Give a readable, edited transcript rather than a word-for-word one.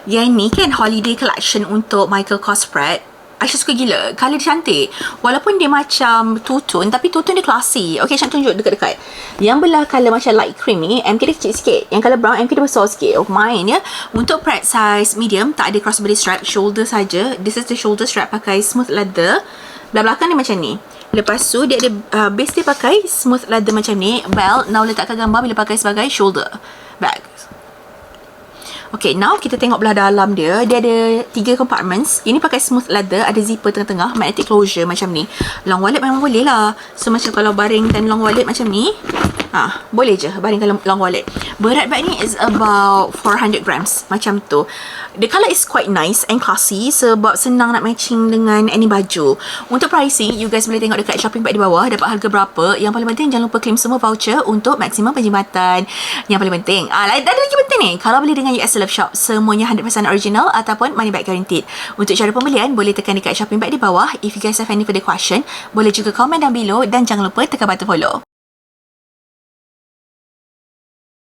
Yang ni kan holiday collection untuk Michael Kors Pratt. Aisyah suka gila. Colour dia cantik. Walaupun dia macam two-tone, tapi two-tone dia classy. Okay, Aisyah tunjuk dekat-dekat. Yang belah colour macam light cream ni, MK dia kecil sikit. Yang colour brown, MK dia besar sikit. Oh, main ya. Untuk Pratt size medium, tak ada crossbody strap. Shoulder saja. This is the shoulder strap, pakai smooth leather. Belah belakang dia macam ni. Lepas tu, dia ada base dia pakai smooth leather macam ni. Belt, now letakkan gambar bila pakai sebagai shoulder bag. Okay, now kita tengok belah dalam dia. Dia ada 3 compartments. Ini pakai smooth leather. Ada zipper tengah-tengah. Magnetic closure macam ni. Long wallet memang boleh lah. So, macam kalau baringkan long wallet macam ni. Boleh je baringkan long wallet. Berat bag ni is about 400 grams. Macam tu. The colour is quite nice and classy. Sebab senang nak matching dengan any baju. Untuk pricing, you guys boleh tengok dekat shopping bag di bawah. Dapat harga berapa. Yang paling penting, jangan lupa claim semua voucher untuk maksimum penjimatan. Yang paling penting. Ada lagi penting ni. Kalau beli dengan US Love Shop, semuanya 100% original ataupun money back guaranteed. Untuk cara pembelian, boleh tekan dekat shopping bag di bawah. If you guys have any further question, boleh juga komen down below dan jangan lupa tekan button follow.